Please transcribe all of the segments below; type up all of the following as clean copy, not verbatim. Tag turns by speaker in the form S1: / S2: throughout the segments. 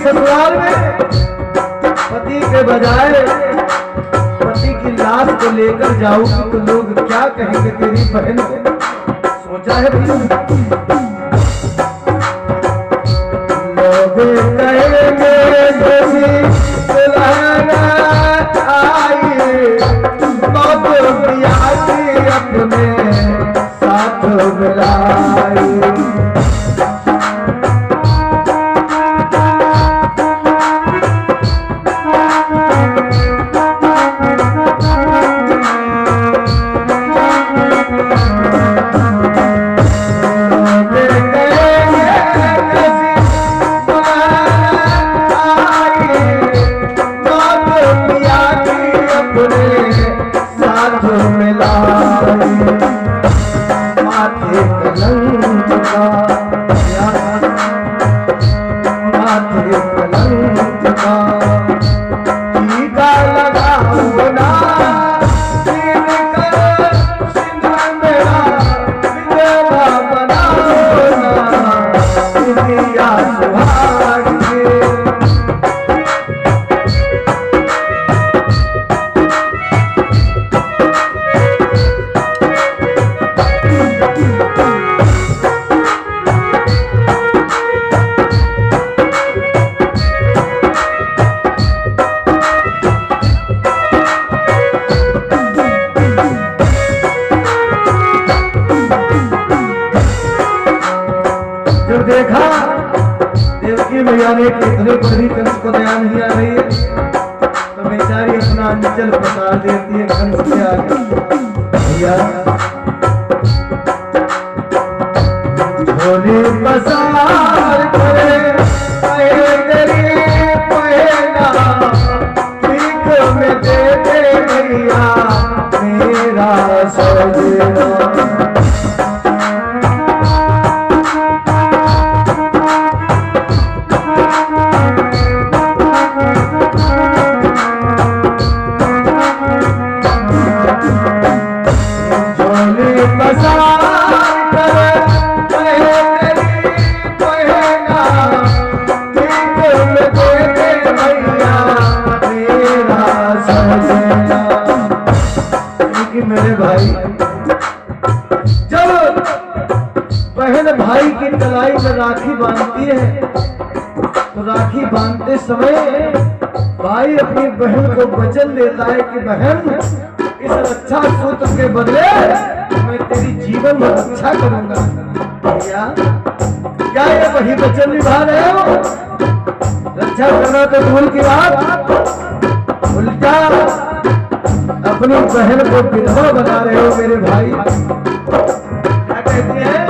S1: ससुराल में पति के बजाय पति की लाश को लेकर जाऊंगी तो लोग क्या कहेंगे तेरी बहन को? सोचा है भैया? लोग कहेंगे अपने साथ मिलाई। देखा देवकी मैया ने कितने बड़ी कंस को दया नहीं आ रही है तो बेचारी अपना अंचल पसार देती है कंस के आगे। भैया झोली पसार करे में दे दे भैया मेरा सजना। मेरे भाई जब बहन भाई की कलाई में राखी बांधती है तो राखी बांधते समय भाई अपनी बहन को वचन देता है कि बहन इस रक्षा सूत्र के बदले मैं तेरी जीवन में रक्षा करूंगा। भैया क्या ये वही वचन निभा रहे हो? रक्षा करना तो भूल की बात उल्टा अपनी बहन को विधवा बना रहे हो मेरे भाई। क्या कहते हैं?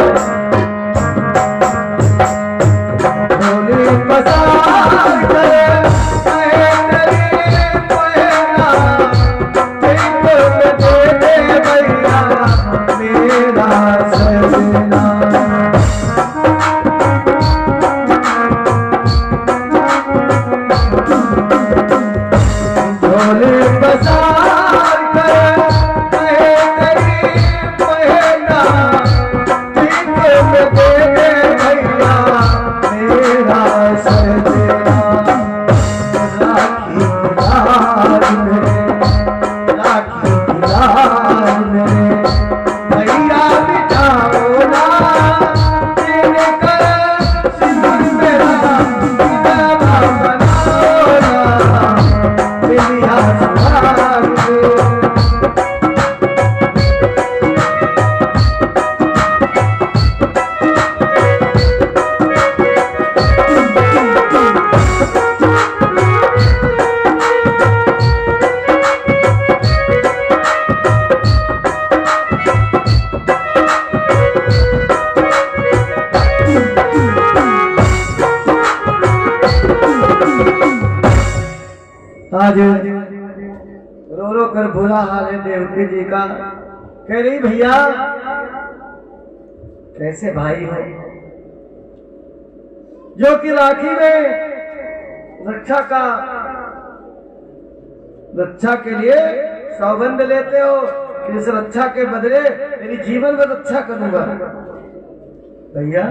S1: रो रो कर बुरा हाल है देवकी जी का। कह रही भैया कैसे भाई हो जो कि राखी में रक्षा के लिए सौगंध लेते हो कि इस रक्षा के बदले मेरी जीवन में रक्षा करूंगा। भैया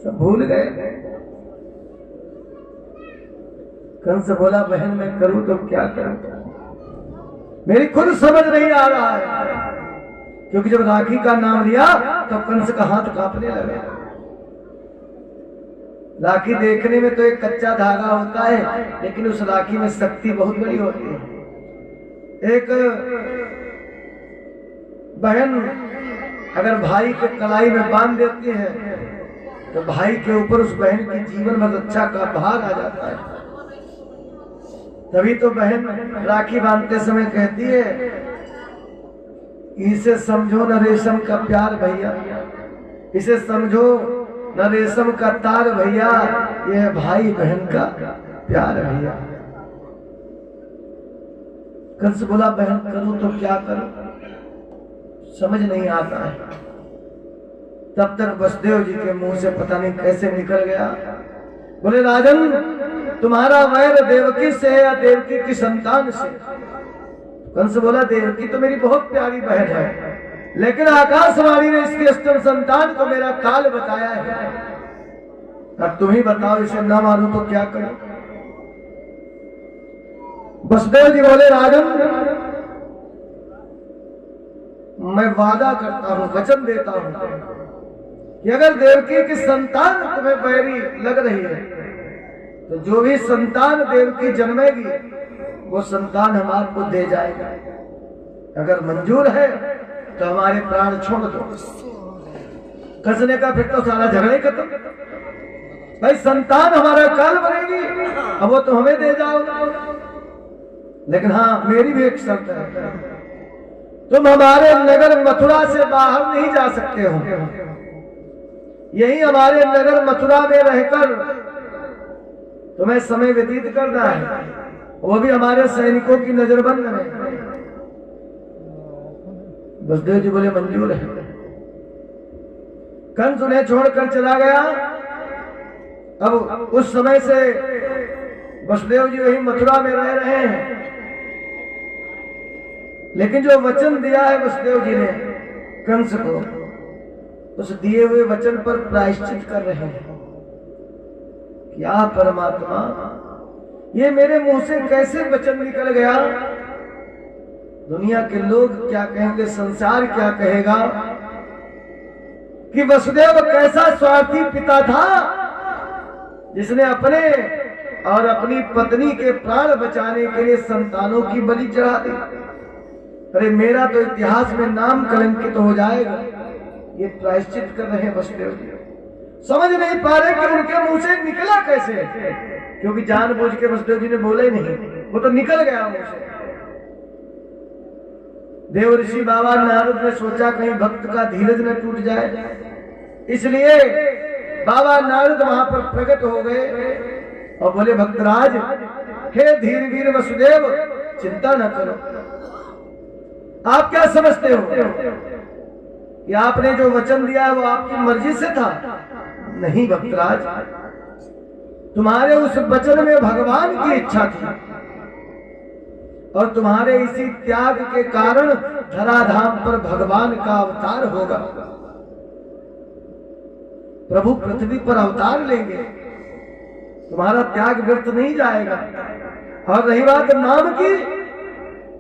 S1: सब भूल गए। कंस बोला बहन मैं करूं तो क्या करूं, मेरी खुद समझ नहीं आ रहा है। क्योंकि जब राखी का नाम लिया तो कंस का हाथ कांपने लगा। राखी देखने में तो एक कच्चा धागा होता है, लेकिन उस राखी में शक्ति बहुत बड़ी होती है। एक बहन अगर भाई के कलाई में बांध देती है तो भाई के ऊपर उस बहन की जीवन में रक्षा का भार आ जाता है। तभी तो बहन राखी बांधते समय कहती है इसे समझो न रेशम का प्यार भैया, इसे समझो न रेशम का तार भैया, यह भाई बहन का प्यार भैया। कंस बोला बहन करूं तो क्या करूं, समझ नहीं आता है। तब तक वसुदेव जी के मुंह से पता नहीं कैसे निकल गया। बोले राजन तुम्हारा वैर देवकी से है या देवकी की संतान से? कंस बोला देवकी तो मेरी बहुत प्यारी बहन है, लेकिन आकाशवाणी ने इसकी अष्टम संतान को मेरा काल बताया है। अब तुम ही बताओ इसे न मानूं तो क्या करूं? वसुदेव जी बोले राजन मैं वादा करता हूं, वचन देता हूं कि अगर देवकी की संतान तुम्हें बैरी लग रही है तो जो भी संतान देवकी जन्मेगी वो संतान हम आपको दे जाएगा। अगर मंजूर है तो हमारे प्राण छोड़ दो। कसने का फिर तो सारा झगड़े खत्म। भाई संतान हमारा काल बनेगी, अब वो तो हमें दे जाओ। लेकिन हाँ मेरी भी एक शर्त है, तुम हमारे नगर मथुरा से बाहर नहीं जा सकते हो। यही हमारे नगर मथुरा में रहकर तुम्हें समय व्यतीत करना है, वो भी हमारे सैनिकों की नजरबंद में। वसुदेव जी बोले मंजूर है। कंस उन्हें छोड़कर चला गया। अब उस समय से वसुदेव जी वही मथुरा में रह रहे हैं, लेकिन जो वचन दिया है वसुदेव जी ने कंस को, उस दिए हुए वचन पर प्रायश्चित कर रहे हैं। क्या परमात्मा ये मेरे मुंह से कैसे वचन निकल गया? दुनिया के लोग क्या कहेंगे, संसार क्या कहेगा कि वसुदेव कैसा स्वार्थी पिता था जिसने अपने और अपनी पत्नी के प्राण बचाने के लिए संतानों की बलि चढ़ा दी। अरे मेरा तो इतिहास में नाम कलंकित हो जाएगा। ये प्रायश्चित कर रहे हैं वसुदेव जी। समझ नहीं पा रहे कि उनके मुंह से निकला कैसे, क्योंकि जानबूझ के वसुदेव जी ने बोला ही नहीं, वो तो निकल गया मुंह से। देव ऋषि बाबा नारद ने सोचा कहीं भक्त का धीरज न टूट जाए, इसलिए बाबा नारद वहां पर प्रकट हो गए और बोले भक्तराज हे धीर वीर वसुदेव चिंता न करो। आप क्या समझते हो कि आपने जो वचन दिया है वो आपकी मर्जी से था? नहीं भक्तराज, तुम्हारे उस वचन में भगवान की इच्छा थी और तुम्हारे इसी त्याग के कारण धराधाम पर भगवान का अवतार होगा। प्रभु पृथ्वी पर अवतार लेंगे, तुम्हारा त्याग व्यर्थ नहीं जाएगा। और रही बात नाम की,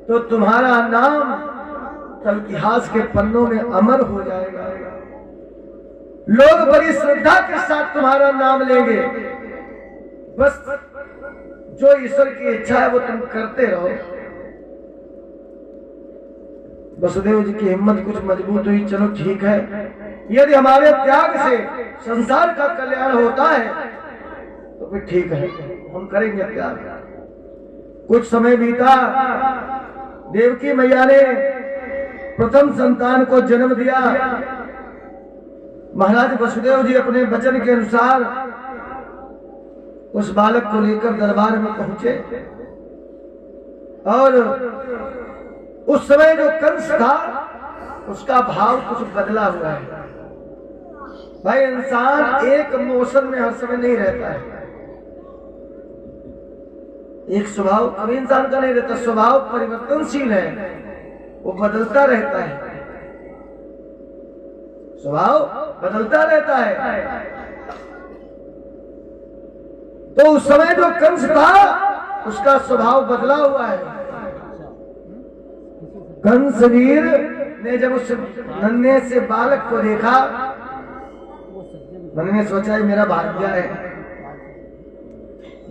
S1: तो तुम्हारा नाम कल इतिहास के पन्नों में अमर हो जाएगा। लोग बड़ी श्रद्धा के साथ तुम्हारा नाम लेंगे। बस जो ईश्वर की इच्छा है वो तुम करते रहो। वसुदेव जी की हिम्मत कुछ मजबूत हुई। चलो ठीक है, यदि हमारे त्याग से संसार का कल्याण होता है तो फिर ठीक है, हम करेंगे त्याग। कुछ समय बीता, देवकी मैया ने प्रथम संतान को जन्म दिया। महाराज वसुदेव जी अपने वचन के अनुसार उस बालक को लेकर दरबार में पहुंचे। और उस समय जो कंस था उसका भाव कुछ बदला हुआ है। भाई इंसान एक मौसम में हर समय नहीं रहता है, एक स्वभाव अभी इंसान का नहीं रहता, स्वभाव परिवर्तनशील है, वो बदलता रहता है, स्वभाव बदलता रहता है। तो उस समय जो कंस था उसका स्वभाव बदला हुआ है। कंसवीर ने जब उस नन्हे से बालक को देखा, मन में सोचा है मेरा भाग्य है,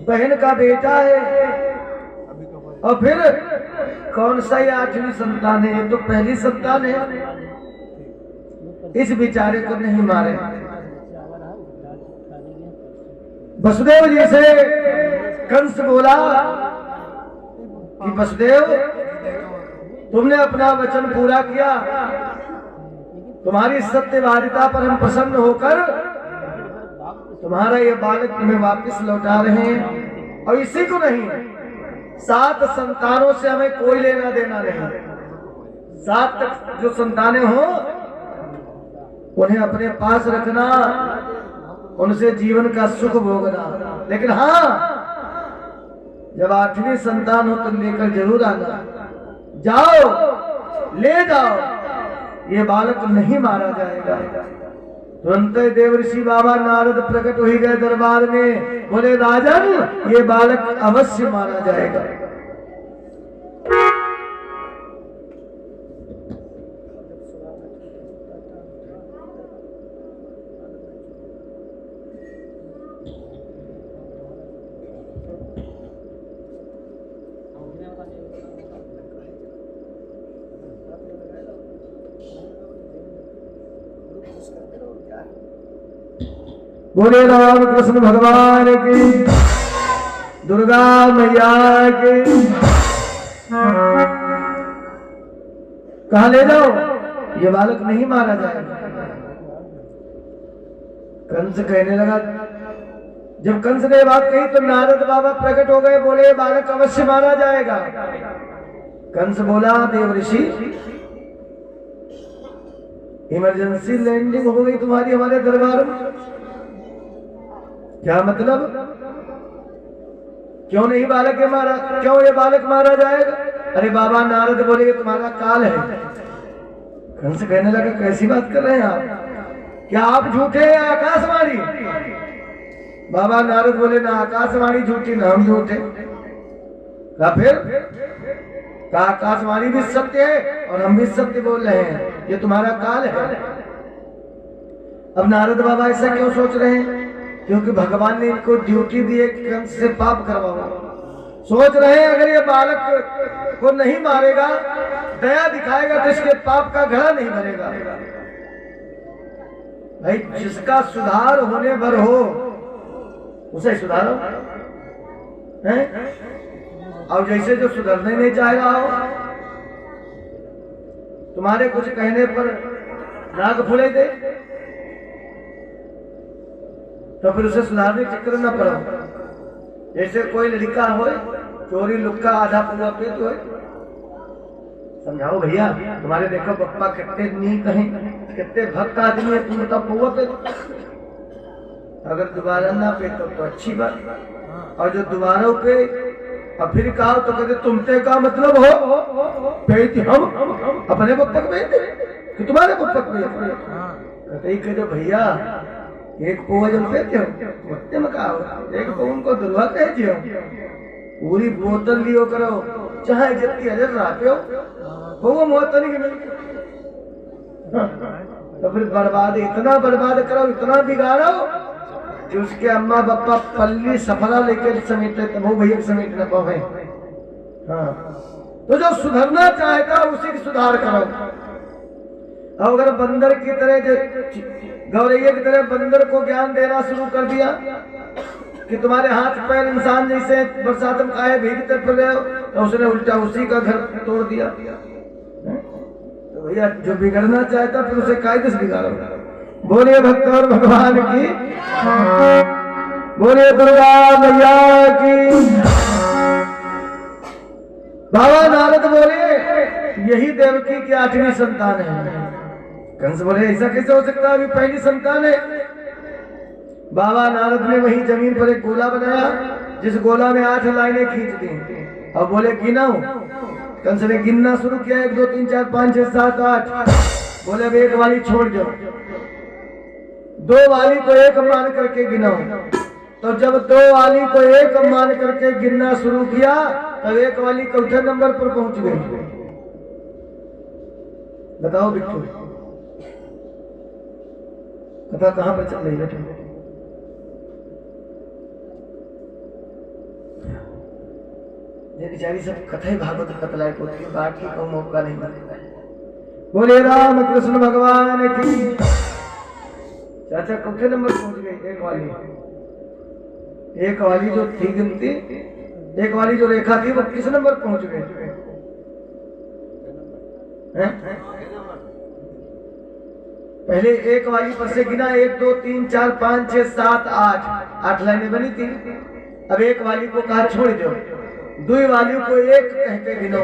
S1: बहन का बेटा है, और फिर कौन सा ये 8वीं संतान है, ये तो पहली संतान है, इस बेचारे को नहीं मारे। वसुदेव जी से कंस बोला कि वसुदेव तुमने अपना वचन पूरा किया, तुम्हारी सत्यवादिता पर हम प्रसन्न होकर तुम्हारा ये बालक तुम्हें वापस लौटा रहे हैं। और इसी को नहीं, 7 संतानों से हमें कोई लेना देना नहीं, 7 तक जो संतानें हो उन्हें अपने पास रखना, उनसे जीवन का सुख भोगना। लेकिन हाँ, जब 8वीं संतान हो तो लेकर जरूर आना, जाओ ले जाओ, ये बालक नहीं मारा जाएगा। तुरंत देव ऋषि बाबा नारद प्रकट हो ही गए दरबार में, बोले राजन ये बालक अवश्य मारा जाएगा। बोले राम कृष्ण भगवान की, दुर्गा मैया की। कहा ले जाओ, ये बालक नहीं मारा जाएगा। कंस कहने लगा, जब कंस ने बात कही तो नारद बाबा प्रकट हो गए, बोले बालक अवश्य मारा जाएगा। कंस बोला देव ऋषि इमरजेंसी लैंडिंग हो गई तुम्हारी हमारे दरबार में, क्या मतलब? क्यों नहीं बालक ये मारा, क्यों ये बालक मारा जाएगा? अरे बाबा नारद बोले कि तुम्हारा काल है। कंस कहने लगा कैसी बात कर रहे हैं आप, क्या आप झूठे हैं आकाशवाणी? बाबा नारद बोले ना आकाशवाणी झूठी ना हम झूठे। फिर का आकाशवाणी भी सत्य है और हम भी सत्य बोल रहे हैं, ये तुम्हारा काल है। अब नारद बाबा ऐसा क्यों सोच रहे हैं? क्योंकि भगवान ने इनको ड्यूटी दी है कि कंस से पाप करवाओ। सोच रहे हैं अगर ये बालक को नहीं मारेगा, दया दिखाएगा तो इसके पाप का घड़ा नहीं भरेगा। भाई जिसका सुधार होने भर हो उसे सुधारो, हैं? और जैसे जो सुधरने नहीं चाह रहा हो, तुम्हारे कुछ कहने पर नाक फूले दे तो फिर उसे सुधारने के चक्कर न पड़ो। जैसे कोई लड़का हो चोरी लुक्का आधा पूरा पे तो समझाओ भैया, तुम्हारे देखो पप्पा कितने नीक हैं, कितने भक्त आदमी है, तुम तो पुआ पे, अगर दोबारा ना पे तो अच्छी बात, और जो दोबारा पे और फिर कहा तो कहते तुमते का मतलब हो बेटी हम अपने पप्पा को बेचते कि तुम्हारे पप्पा को बेचते? कहते भैया एक पोवा जब देते हो उतने में कहा एक पोवा उनको दुर्वा कहते हो, पूरी बोतल लियो करो चाहे जितनी हजर रहते हो पोवा मोहतनी के मिलते। तो फिर बर्बाद, इतना बर्बाद करो, इतना बिगाड़ो कि उसके अम्मा पापा पल्ली सफला लेकर समेटे तब वो भैया समेट न पाए। हाँ, तो जो सुधरना चाहेगा उसी की सुधार करो। अब अगर बंदर की तरह गौरैया की तरह बंदर को ज्ञान देना शुरू कर दिया कि तुम्हारे हाथ पैर इंसान जैसे बरसात में आए भीगते फिर रहे हो, तो उसने उल्टा उसी का घर तोड़ दिया। तो भैया जो बिगड़ना चाहता फिर उसे कायदे से बिगाड़ो। बोलिए भक्त और भगवान की, बोलिए दुर्गा मैया की। बाबा नारद बोले यही देवकी की 8वीं संतान है। कंस बोले ऐसा कैसे हो सकता है, अभी पहली संतान है। बाबा नारद ने वही जमीन पर एक गोला बनाया, जिस गोला में 8 लाइनें खींच दी और बोले गिनाओ। कंस ने गिनना शुरू किया, 1 2 3 4 5 6 7 8। बोले अब एक वाली छोड़ दो, 2 वाली को एक मान करके गिनाओ। तो जब 2 वाली को एक मान करके गिनना शुरू किया तब 1 वाली चौथे नंबर पर पहुंच गई। बताओ बिट्टू, कथा कहां पर चल रही है? ये बेचारी सब कथा ही भागवत कतलाय को थी, बाकी को मौका नहीं मिलता है। बोले राम कृष्ण भगवान की। चाचा चौथे नंबर पहुंच गई 1 वाली। 1 वाली जो थी गिनती, 1 वाली जो रेखा थी वो किस नंबर पहुंच गई? पहले 1 वाली पर से गिना 1 2 3 4 5 6 7 8 लाइनें बनी थी। अब 1 वाली को कहा छोड़ दो, 2 वाली को 1 कह के गिनो।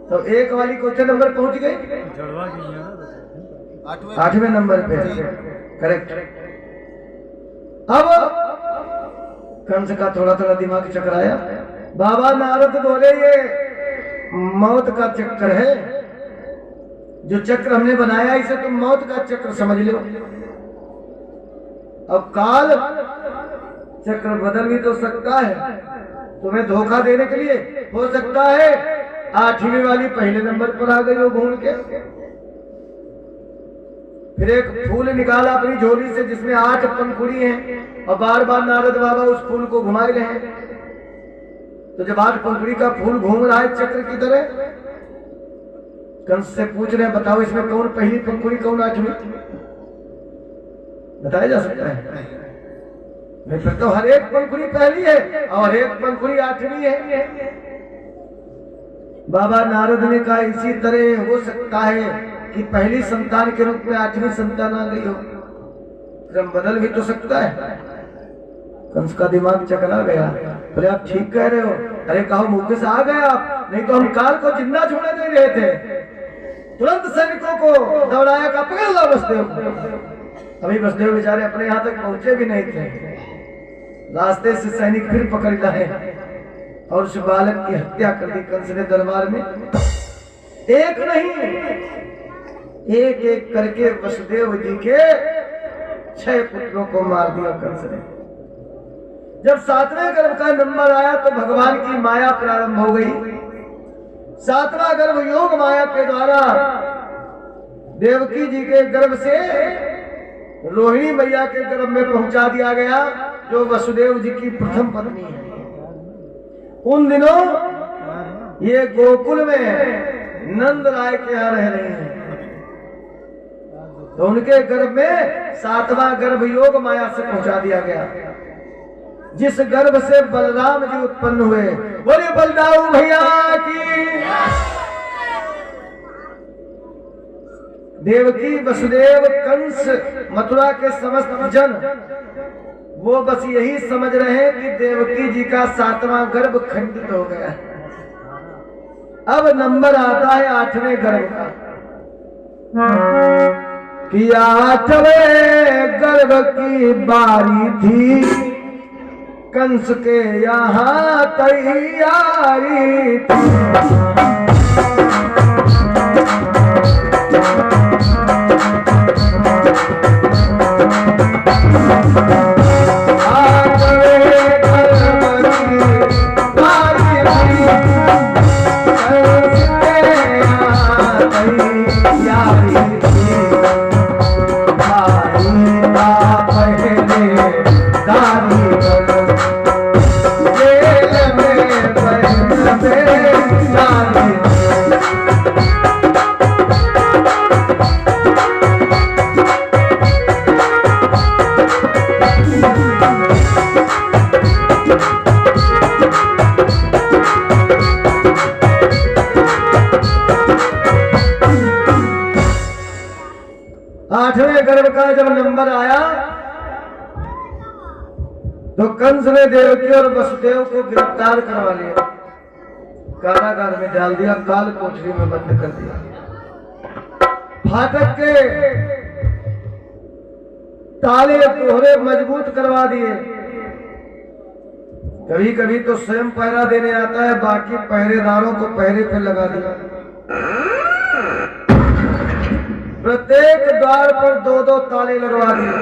S1: तो 1 वाली कौन नंबर पहुंच गई? 8वें नंबर पे। करेक्ट। अब कंस का थोड़ा थोड़ा दिमाग चकराया। बाबा नारद बोले ये मौत का चक्कर है, जो चक्र हमने बनाया इसे तुम मौत का चक्र समझ लो। अब काल चक्र बदल भी तो सकता है, तुम्हें धोखा देने के लिए हो सकता है 8वीं वाली पहले नंबर पर आ गई हो घूम के। फिर एक फूल निकाला अपनी झोली से जिसमें 8 पंखुड़ी हैं और बार बार नारद बाबा उस फूल को घुमाए रहे हैं। तो जब 8 पंखुड़ी का फूल घूम रहा है चक्र की तरह, कंस से पूछ रहे हैं बताओ इसमें कौन पहली पंखुड़ी कौन 8वीं? बताया जा सकता है? नहीं, फिर तो हर एक पंखुड़ी पहली है और एक पंखुड़ी 8वीं है। बाबा नारद ने कहा इसी तरह हो सकता है कि पहली संतान के रूप में 8वीं संतान आ गई हो, क्रम बदल भी तो सकता है। कंस का दिमाग चकरा गया। बोले आप ठीक कह रहे हो। अरे कहो मुख से आ गए आप, नहीं तो हम काल को जिंदा छोड़े दे रहे थे। तुरंत सैनिकों को दौड़ाया का पकड़ लो वसुदेव। अभी वसुदेव बेचारे अपने यहाँ तक पहुंचे भी नहीं थे, रास्ते से सैनिक फिर पकड़ लाए और उस बालक की हत्या कर दी कंस ने दरबार में। एक नहीं, एक एक करके वसुदेव जी के 6 पुत्रों को मार दिया कंस ने। जब 7वें गर्भ का नंबर आया तो भगवान की माया प्रारंभ हो गई। 7वां गर्भ योग माया के द्वारा देवकी जी के गर्भ से रोहिणी मैया के गर्भ में पहुंचा दिया गया, जो वसुदेव जी की प्रथम पत्नी है। उन दिनों ये गोकुल में नंद राय के यहाँ रह रहे हैं, तो उनके गर्भ में 7वां गर्भ योग माया से पहुंचा दिया गया, जिस गर्भ से बलराम जी उत्पन्न हुए। बोलिए बलदाऊ भैया की। देवकी वसुदेव कंस मथुरा के समस्त जन वो बस यही समझ रहे हैं कि देवकी जी का 7वां गर्भ खंडित हो गया। अब नंबर आता है 8वें गर्भ का कि 8वें गर्भ की बारी थी, कंस के यहाँ तैयारी थी। जब नंबर आया तो कंस ने देवकी और वसुदेव को गिरफ्तार करवा लिया। कारागार में डाल दिया, काल कोठरी में बंद कर दिया। फाटक के ताले दोहरे मजबूत करवा दिए। कभी कभी तो स्वयं पहरा देने आता है, बाकी पहरेदारों को पहरे पे लगा दिया। प्रत्येक द्वार पर 2-2 ताले लगवा दिए।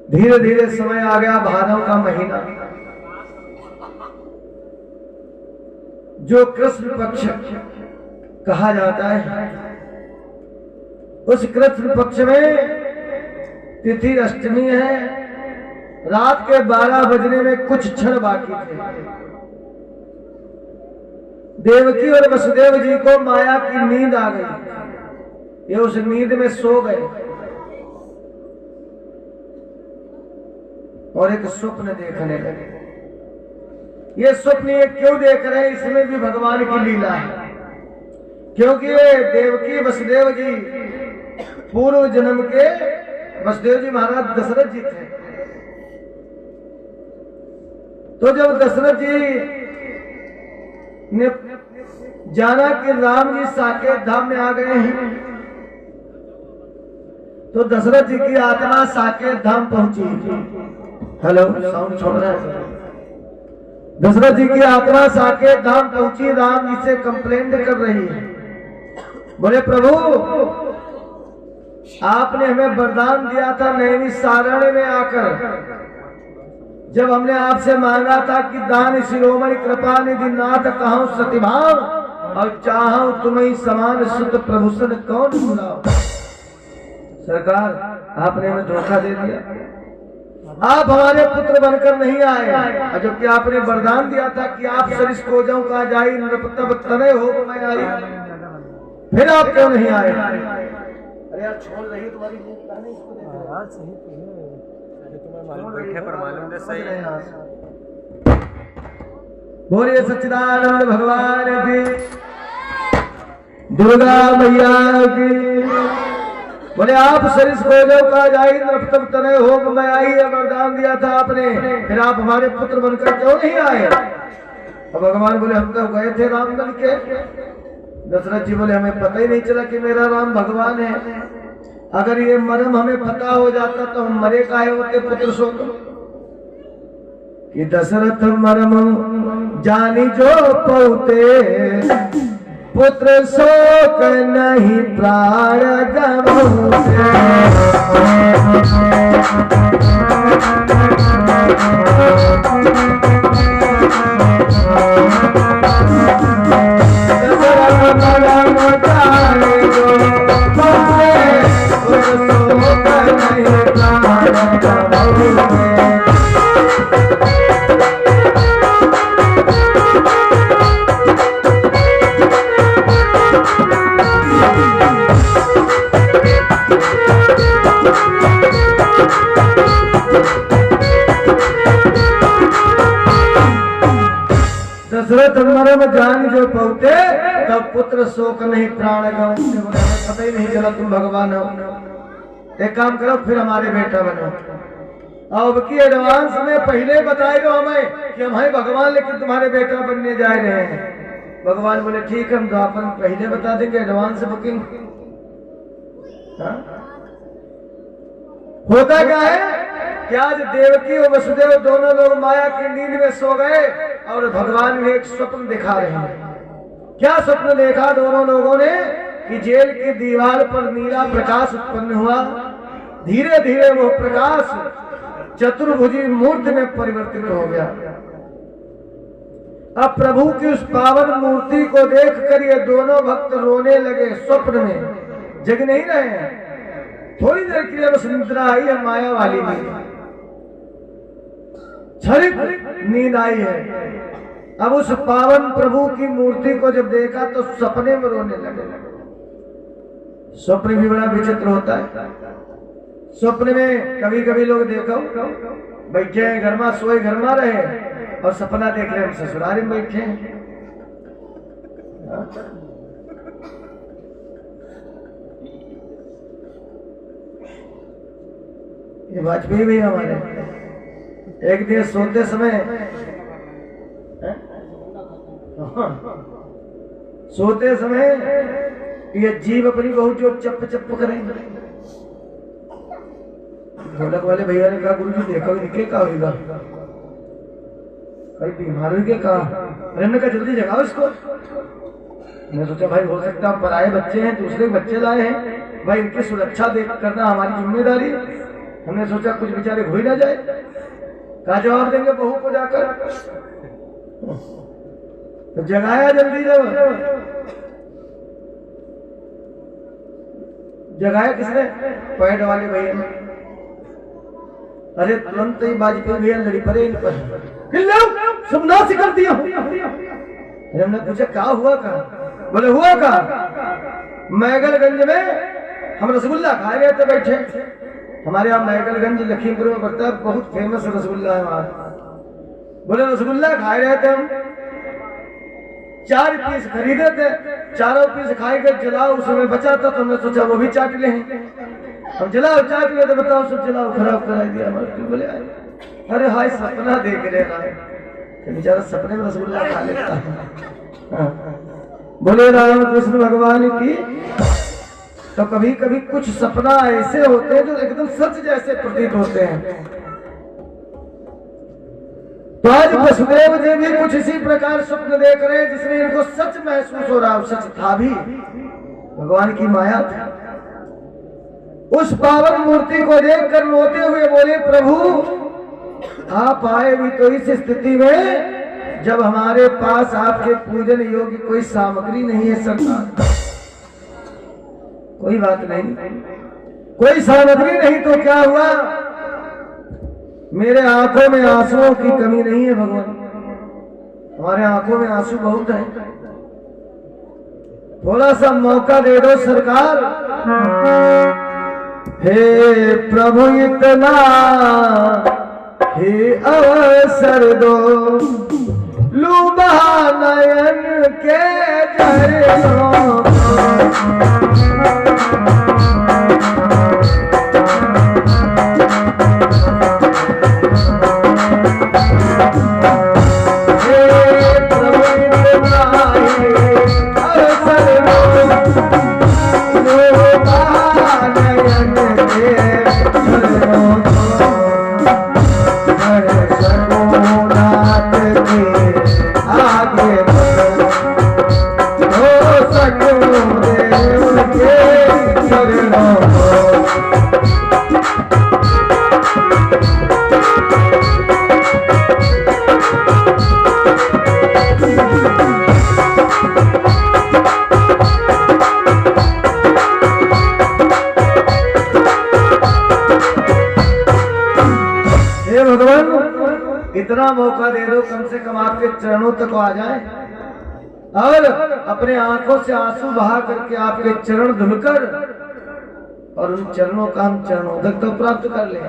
S1: धीरे धीरे समय आ गया, भादव का महीना, जो कृष्ण पक्ष कहा जाता है। उस कृष्ण पक्ष में तिथि अष्टमी है। रात के 12 बजने में कुछ क्षण बाकी थे। देवकी और वसुदेव जी को माया की नींद आ गई। ये उस नींद में सो गए और एक स्वप्न देखने लगे। ये स्वप्न ये क्यों देख रहे हैं, इसमें भी भगवान की लीला है। क्योंकि ये देवकी वसुदेव जी पूर्व जन्म के वसुदेव जी महाराज दशरथ जी थे। तो जब दशरथ जी ने जाना कि राम जी साकेत धाम में आ गए हैं, तो दशरथ जी की आत्मा साकेत धाम पहुंची। हेलो, साउंड छोड़ रहा है। दशरथ जी की आत्मा साकेत धाम पहुंची, राम जी से कंप्लेंट कर रही है। बोले प्रभु, आपने हमें वरदान दिया था नैनी सारण्य में आकर, जब हमने आपसे मांगा था कि दान शिरोमणि कृपा निधि नाथ कहूं सतिभाव, और चाहूं तुम्हें समान सुत प्रभुषण कौन बुलाओ। सरकार, आपने हमें धोखा दे दिया। आप हमारे पुत्र बनकर नहीं आए, जबकि आपने वरदान दिया था कि आप सरिस को जाऊं कहा जाई, नृपतब तनय हो मैं आई। फिर आप क्यों नहीं आए? अरे यार, छोड़ रही तुम्हारी यार, सही तुम्हें बैठे पर मालूम है सही है। बोलिए सच्चिदानंद भगवान की, दुर्गा मैया की। बोले आप सरिस को जाओ कहा जाई, नृपतब तनय हो मैं आई, वरदान दिया था आपने, फिर आप हमारे पुत्र बनकर क्यों नहीं आए? और भगवान बोले हम तो गए थे रामदल के। दशरथ जी बोले हमें पता ही नहीं चला कि मेरा राम भगवान है। अगर ये मर्म हमें पता हो जाता तो हम मरे काहे होते पुत्र शोक। कि दशरथ मर्म जानी जो पौते, पुत्र शोक नहीं प्राण गवाते। दशरथ मर्म जान जो पहुते, तब पुत्र शोक नहीं प्राण गवाते। पता ही नहीं चला तुम भगवान हो। एक काम करो, फिर हमारे बेटा बनो। अब की एडवांस में पहले बताए दो हमें कि हम हैं भगवान, लेकिन तुम्हारे बेटा बनने जा रहे हैं। भगवान बोले ठीक है, हम तो अपन पहले बता देंगे, एडवांस बुकिंग। होता क्या है कि आज देवकी और वसुदेव दोनों लोग माया की नींद में सो गए और भगवान ने एक स्वप्न दिखा रहे हैं। क्या स्वप्न देखा दोनों लोगों ने? कि जेल की दीवार पर नीला प्रकाश उत्पन्न हुआ। धीरे धीरे वो प्रकाश चतुर्भुजी मूर्ति में परिवर्तित हो गया। अब प्रभु की उस पावन मूर्ति को देखकर ये दोनों भक्त रोने लगे। स्वप्न में जग नहीं रहे हैं। थोड़ी देर के लिए बस निद्रा आई है, माया वाली नींद, क्षणिक नींद आई है। अब उस पावन प्रभु की मूर्ति को जब देखा तो सपने में रोने लगे। स्वप्न भी बड़ा विचित्र होता है। स्वप्न में कभी कभी लोग देखो बैठे हैं घर में, सोए घर में रहे और सपना देख रहे हैं ससुराल में बैठे हैं। ये वाजपेयी भी हमारे एक दिन सोते समय सोते समय ये जीव अपनी बहुत जो चप चप करेंगे। ढोलक वाले भैया ने कहा गुरुजी देखो निकले का होगा कहीं बीमार हुई के कहा। अरे हमने कहा जल्दी जगाओ इसको। मैं सोचा भाई हो सकता है पराए बच्चे हैं दूसरे बच्चे लाए हैं भाई इनकी सुरक्षा देख करना हमारी जिम्मेदारी। हमने सोचा कुछ बेचारे हो ही ना जाए। कहा जवाब देंगे बहू को जाकर। तो जगाया जल्दी जगाया किसने पैड वाले भैया ने। अरे तुरंत ही वाजपेयी भैया लड़ी पड़े इन पर सब नाश कर दिया। हमने पूछा क्या हुआ का। बोले हुआ का मैगलगंज में हम रसगुल्ला खाए गए थे बैठे। हमारे यहाँ मैगलगंज लखीमपुर में पड़ता है बहुत फेमस रसगुल्ला है वहां। बोले रसगुल्ला खाए रहे थे हम 4 पीस खरीदे थे। चारों पीस खाए गए जलाओ उस समय बचा था तो हमने सोचा वो भी चाट ले। हम जलाओ चाट ले तो बताओ सब जलाओ खराब करा दिया हमारे। बोले अरे हाय सपना देख रहे हैं बेचारा सपने में रसगुल्ला खा लेता है। बोले राम कृष्ण भगवान की। तो कभी कभी कुछ सपना ऐसे होते हैं जो एकदम सच जैसे प्रतीत होते हैं। तो आज वसुदेव जी भी कुछ इसी प्रकार स्वप्न देख रहे हैं जिसमें इनको सच महसूस हो रहा। सच था भी भगवान की माया था। उस पावन मूर्ति को देखकर रोते हुए बोले प्रभु आप आए भी तो इस स्थिति में जब हमारे पास आपके पूजन योग्य कोई सामग्री नहीं है सरकार। कोई बात नहीं कोई सामग्री नहीं तो क्या हुआ। मेरे आंखों में आंसुओं की कमी नहीं है भगवान। हमारे आंखों में आंसू बहुत है। थोड़ा सा मौका दे दो सरकार। हे प्रभु इतना हे अवसर दो लूबा नयन के झरनों इतना मौका दे दो कम से कम आपके चरणों तक आ जाए और अपने आंखों से आंसू बहा करके आपके चरण धुलकर और उन चरणों का हम चरणोदक तो प्राप्त कर ले।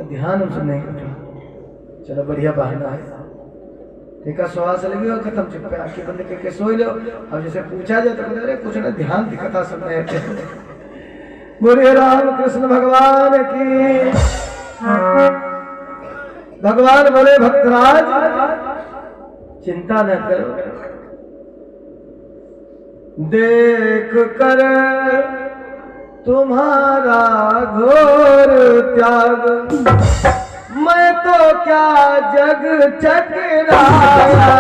S1: ध्यान हमसे नहीं करते। चलो बढ़िया बहाना है। देखा श्वास लगी और खत्म चुप आंखें बंद करके सोई लो। अब जैसे पूछा जाए तो बोले कुछ ना ध्यान की कथा सुनने बोले राम कृष्ण भगवान की। भगवान बोले भक्तराज चिंता न करो। देख कर तुम्हारा घोर त्याग मैं तो क्या जग चकराया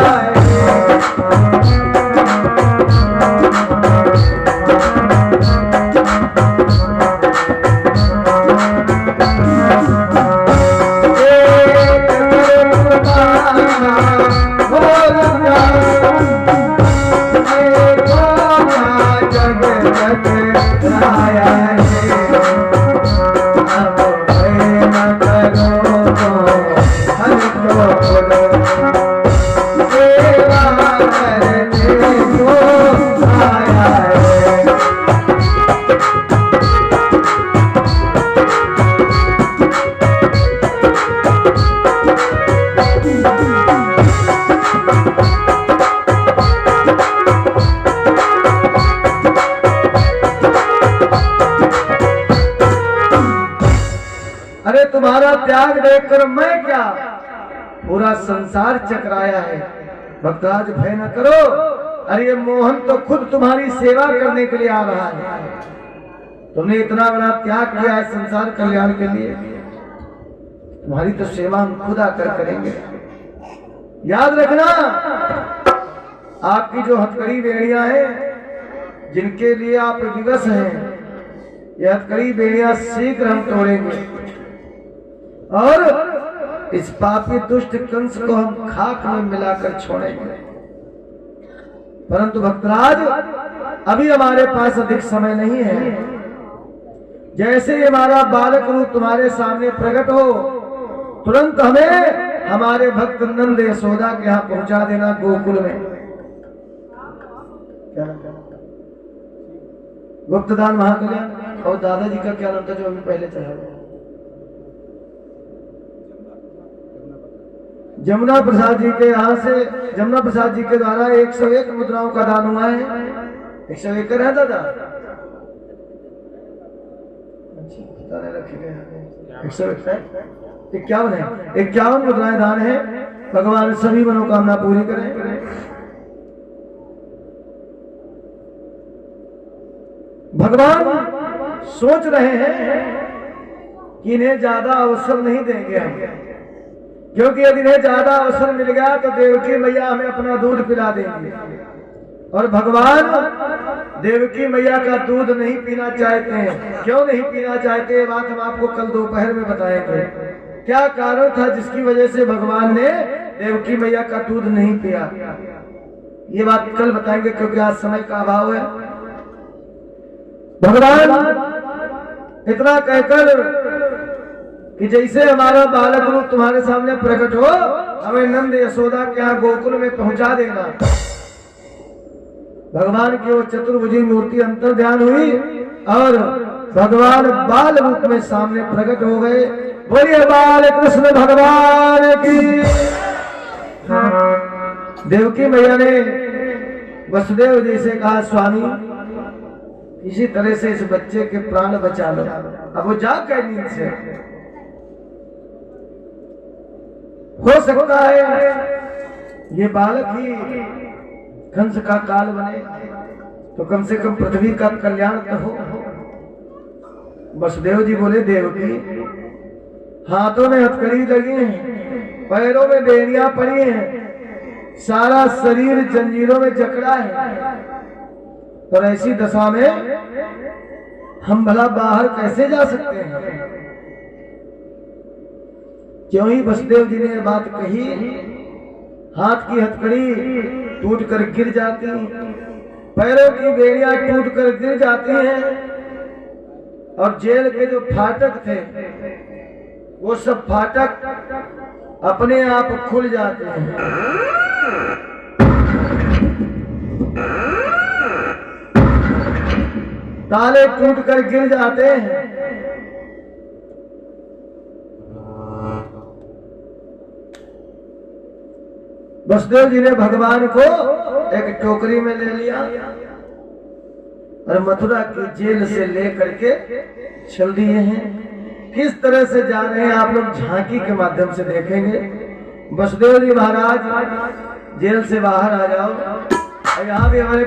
S1: तुम्हारा त्याग देखकर मैं क्या, पूरा संसार चकराया है। भक्तराज भय न करो, अरे ये मोहन तो खुद तुम्हारी सेवा करने के लिए आ रहा है। तुमने इतना बड़ा त्याग किया है संसार कल्याण के लिए, तुम्हारी तो सेवा हम खुद आकर करेंगे। याद रखना, आपकी जो हथकड़ी बेड़ियां हैं, जिनके लिए आप विवश हैं, ये हथकड़ी बेड़ियां शीघ्र हम तोड़ेंगे और इस पापी दुष्ट कंस को हम खाक में मिलाकर छोड़ेंगे। परंतु भक्तराज अभी हमारे पास अधिक समय नहीं है। जैसे ही हमारा बालक रूप तुम्हारे सामने प्रकट हो, तुरंत हमें हमारे भक्त नंद यशोदा के यहाँ पहुंचा देना गोकुल में। गुप्तदान महाकल्याण। और दादाजी का क्या नाम था जो अभी पहले चढ़ा? जमुना प्रसाद जी के यहाँ से, जमुना प्रसाद जी के द्वारा 101 मुद्राओं का दान हुआ है। 101 है दादा, रखे गए 51 है, 51 मुद्राएं दान है। भगवान सभी मनोकामना पूरी करें। भगवान सोच रहे हैं कि इन्हें ज्यादा अवसर नहीं देंगे हम, क्योंकि यदि इन्हें ज्यादा अवसर मिल गया तो देवकी मैया हमें अपना दूध पिला देंगे। और भगवान देवकी मैया का दूध नहीं पीना चाहते हैं। क्यों नहीं पीना चाहते, ये बात हम आपको कल दोपहर में बताएंगे। क्या कारण था जिसकी वजह से भगवान ने देवकी मैया का दूध नहीं पिया, ये बात कल बताएंगे, क्योंकि आज समय का अभाव है। भगवान इतना कहकर कि जैसे हमारा बालक रूप तुम्हारे सामने प्रकट हो, हमें नंद यशोदा के यहाँ गोकुल में पहुंचा देना। भगवान की वो चतुर्भुजी मूर्ति अंतर ध्यान हुई और भगवान बाल रूप में सामने प्रकट हो गए। बोलिए बाल कृष्ण भगवान की। देवकी मैया ने वसुदेव जी से कहा, स्वामी इसी तरह से इस बच्चे के प्राण बचा लो। अब वो जाग गए नींद से, हो सकता है ये बालक ही कंस का काल बने, तो कम से कम पृथ्वी का कल्याण तो हो। वसुदेव जी बोले, देवकी हाथों में हथकड़ी लगी है, पैरों में बेड़ियां पड़ी हैं, सारा शरीर जंजीरों में जकड़ा है, और ऐसी दशा में हम भला बाहर कैसे जा सकते हैं? क्यों ही वसुदेव जी ने बात कही, हाथ की हथकड़ी टूट कर गिर जाती, पैरों की बेड़ियां टूट कर गिर जाती हैं, और जेल के जो फाटक थे वो सब फाटक अपने आप खुल जाते हैं। ताले टूट कर गिर जाते हैं। वसुदेव जी ने भगवान को एक टोकरी में ले लिया और मथुरा की जेल से लेकर के चल दिए हैं। किस तरह से जा रहे हैं आप लोग झांकी के माध्यम से देखेंगे। वसुदेव जी महाराज जेल से बाहर आ जाओ, यहाँ भी हमारे